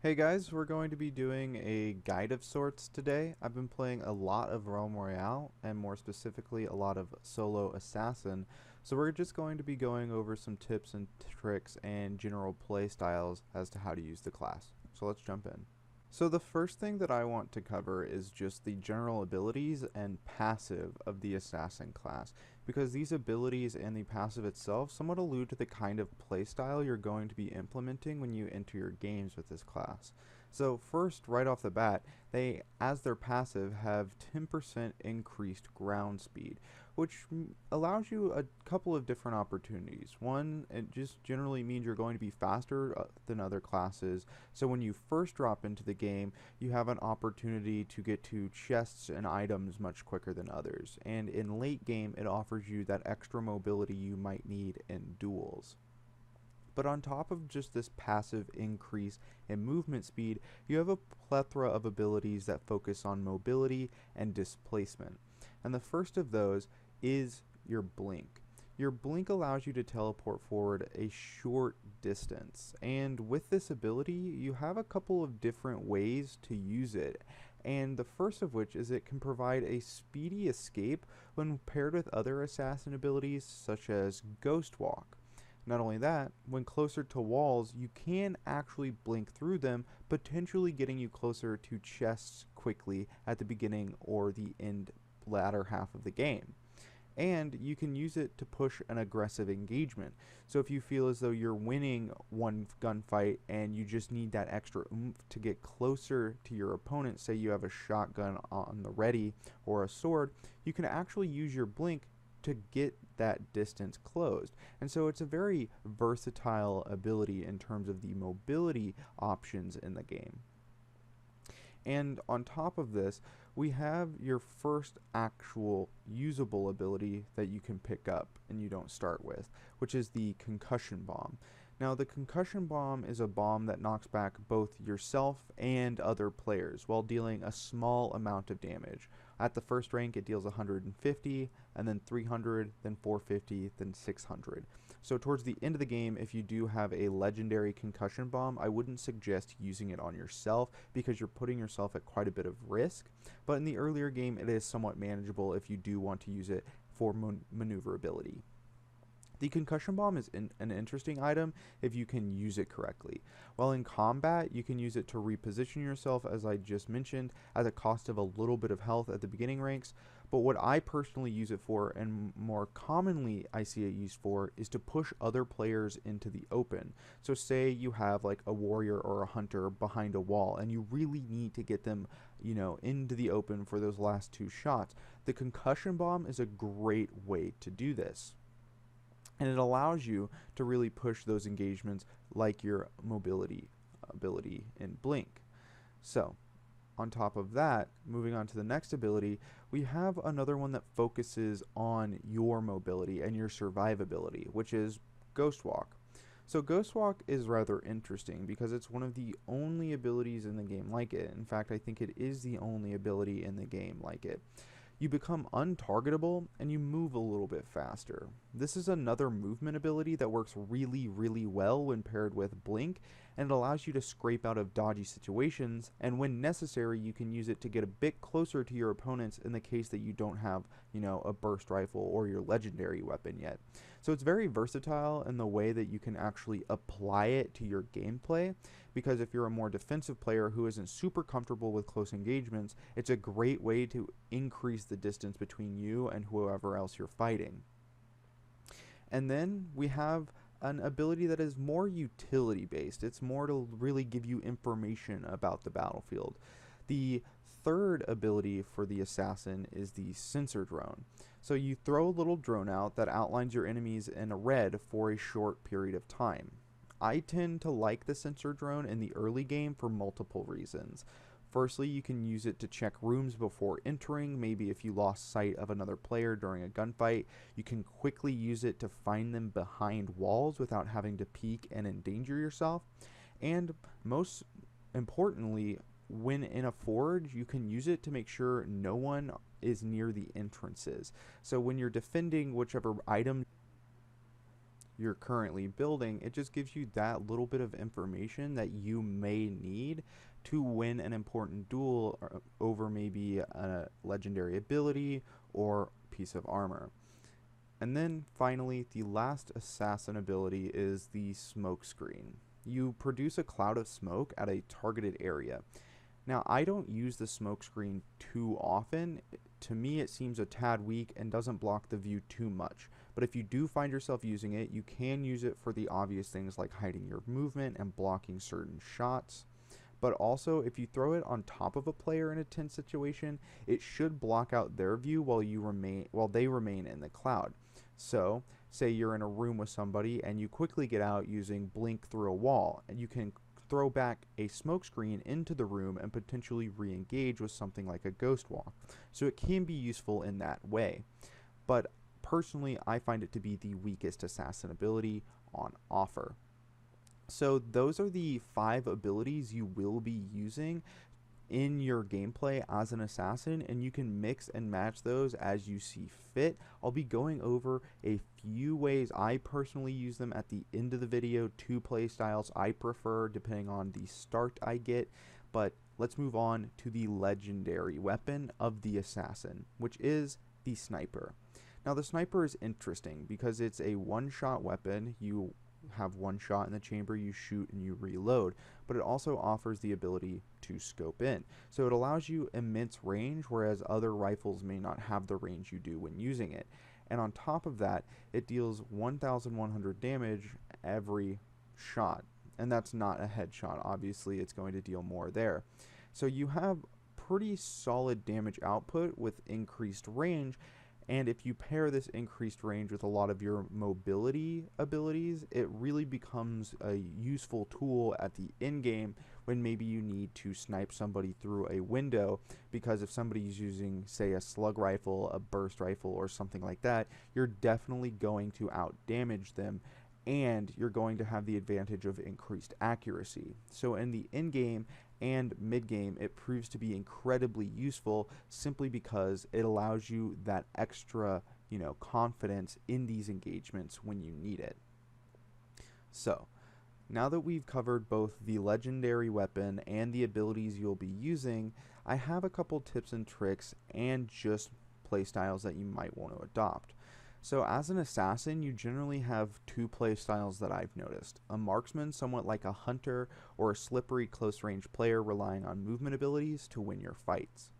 Hey guys, we're going to be doing a guide of sorts today. I've been playing a lot of Royale, and more specifically a lot of Solo Assassin, so we're just going to be going over some tips and tricks and general play styles as to how to use the class. So let's jump in. So the first thing that I want to cover is just the general abilities and passive of the Assassin class, because these abilities and the passive itself somewhat allude to the kind of playstyle you're going to be implementing when you enter your games with this class. So first, right off the bat, they, as their passive, have 10% increased ground speed, which allows you a couple of different opportunities. One, it just generally means you're going to be faster than other classes, so when you first drop into the game, you have an opportunity to get to chests and items much quicker than others, and in late game, it offers you that extra mobility you might need in duels. But on top of just this passive increase in movement speed, you have a plethora of abilities that focus on mobility and displacement. And the first of those is your blink. Your blink allows you to teleport forward a short distance, and with this ability, you have a couple of different ways to use it. And the first of which is it can provide a speedy escape when paired with other assassin abilities such as Ghost Walk. Not only that, when closer to walls, you can actually blink through them, potentially getting you closer to chests quickly at the beginning or the end latter half of the game. And you can use it to push an aggressive engagement. So if you feel as though you're winning one gunfight and you just need that extra oomph to get closer to your opponent, say you have a shotgun on the ready or a sword, you can actually use your blink to get that distance closed. And so it's a very versatile ability in terms of the mobility options in the game. And on top of this, we have your first actual usable ability that you can pick up and you don't start with, which is the concussion bomb. Now, the concussion bomb is a bomb that knocks back both yourself and other players while dealing a small amount of damage. At the first rank, it deals 150, and then 300, then 450, then 600. So towards the end of the game, if you do have a legendary concussion bomb, I wouldn't suggest using it on yourself because you're putting yourself at quite a bit of risk. But in the earlier game, it is somewhat manageable if you do want to use it for maneuverability. The concussion bomb is an interesting item if you can use it correctly. While in combat, you can use it to reposition yourself, as I just mentioned, at the cost of a little bit of health at the beginning ranks. But what I personally use it for, and more commonly I see it used for, is to push other players into the open. So say you have like a warrior or a hunter behind a wall, and you really need to get them, into the open for those last two shots. The concussion bomb is a great way to do this, and it allows you to really push those engagements like your mobility ability in blink. So on top of that, moving on to the next ability, we have another one that focuses on your mobility and your survivability, which is Ghost Walk. So Ghost Walk is rather interesting because it's one of the only abilities in the game like it. In fact, I think it is the only ability in the game like it. You become untargetable and you move a little bit faster. This is another movement ability that works really well when paired with blink, and it allows you to scrape out of dodgy situations, and when necessary you can use it to get a bit closer to your opponents in the case that you don't have, a burst rifle or your legendary weapon yet. So it's very versatile in the way that you can actually apply it to your gameplay, because if you're a more defensive player who isn't super comfortable with close engagements, it's a great way to increase the distance between you and whoever else you're fighting. And then we have an ability that is more utility based. It's more to really give you information about the battlefield. The third ability for the assassin is the sensor drone. So you throw a little drone out that outlines your enemies in a red for a short period of time. I tend to like the sensor drone in the early game for multiple reasons. Firstly, you can use it to check rooms before entering. Maybe if you lost sight of another player during a gunfight, you can quickly use it to find them behind walls without having to peek and endanger yourself. And most importantly, when in a forge, you can use it to make sure no one is near the entrances. So when you're defending whichever item you're currently building, it just gives you that little bit of information that you may need to win an important duel over maybe a legendary ability or piece of armor. And then finally, the last assassin ability is the smoke screen. You produce a cloud of smoke at a targeted area. Now, I don't use the smoke screen too often. To me, it seems a tad weak and doesn't block the view too much. But if you do find yourself using it, you can use it for the obvious things like hiding your movement and blocking certain shots. But also, if you throw it on top of a player in a tense situation, it should block out their view while they remain in the cloud. So, say you're in a room with somebody and you quickly get out using blink through a wall, and you can throw back a smoke screen into the room and potentially re-engage with something like a ghost walk. So it can be useful in that way. But personally, I find it to be the weakest assassin ability on offer. So those are the 5 abilities you will be using in your gameplay as an assassin, and you can mix and match those as you see fit. I'll be going over a few ways I personally use them at the end of the video, 2 play styles I prefer depending on the start I get. But let's move on to the legendary weapon of the assassin, which is the sniper. Now the sniper is interesting because it's a one-shot weapon. You have one shot in the chamber, you shoot and you reload, but it also offers the ability to scope in. So it allows you immense range, whereas other rifles may not have the range you do when using it. And on top of that, it deals 1,100 damage every shot. And that's not a headshot. Obviously, it's going to deal more there. So you have pretty solid damage output with increased range. And if you pair this increased range with a lot of your mobility abilities, it really becomes a useful tool at the end game when maybe you need to snipe somebody through a window, because if somebody's using, say, a slug rifle, a burst rifle, or something like that, you're definitely going to out damage them, and you're going to have the advantage of increased accuracy. So in the end game and mid game, it proves to be incredibly useful simply because it allows you that extra, confidence in these engagements when you need it. So now that we've covered both the legendary weapon and the abilities you'll be using, I have a couple tips and tricks and just playstyles that you might want to adopt. So as an assassin, you generally have 2 play styles that I've noticed. A marksman, somewhat like a hunter, or a slippery close-range player relying on movement abilities to win your fights.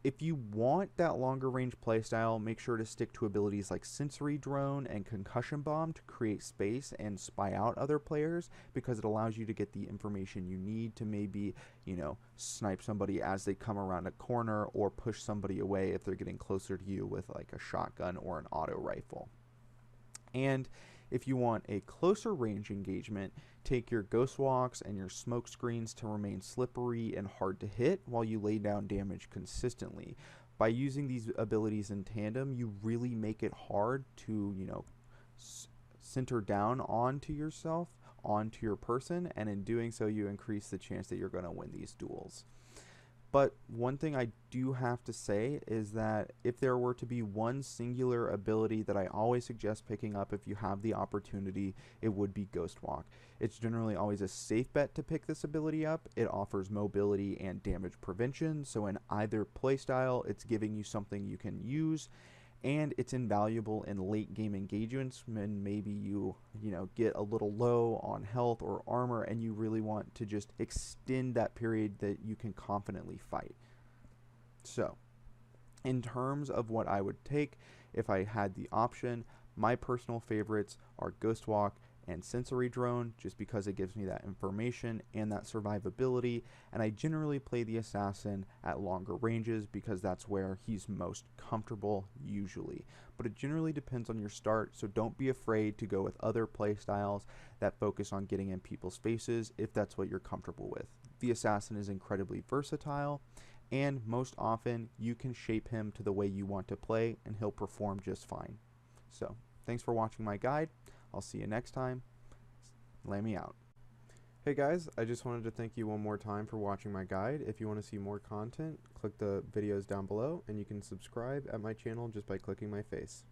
If you want that longer range playstyle, make sure to stick to abilities like Sensory Drone and Concussion Bomb to create space and spy out other players, because it allows you to get the information you need to maybe, snipe somebody as they come around a corner, or push somebody away if they're getting closer to you with like a shotgun or an auto rifle. And if you want a closer range engagement, take your ghost walks and your smoke screens to remain slippery and hard to hit while you lay down damage consistently. By using these abilities in tandem, you really make it hard to, center down onto yourself, onto your person, and in doing so, you increase the chance that you're going to win these duels. But one thing I do have to say is that if there were to be one singular ability that I always suggest picking up if you have the opportunity, it would be Ghost Walk. It's generally always a safe bet to pick this ability up. It offers mobility and damage prevention, so in either playstyle, it's giving you something you can use, and it's invaluable in late game engagements when maybe you get a little low on health or armor and you really want to just extend that period that you can confidently fight. So in terms of what I would take if I had the option, my personal favorites are Ghost Walk and Sensory Drone, just because it gives me that information and that survivability, and I generally play the assassin at longer ranges because that's where he's most comfortable usually. But it generally depends on your start, so don't be afraid to go with other play styles that focus on getting in people's faces if that's what you're comfortable with. The assassin is incredibly versatile, and most often you can shape him to the way you want to play and he'll perform just fine. So thanks for watching my guide. I'll see you next time. Lay me out. Hey guys, I just wanted to thank you one more time for watching my guide. If you want to see more content, click the videos down below, and you can subscribe at my channel just by clicking my face.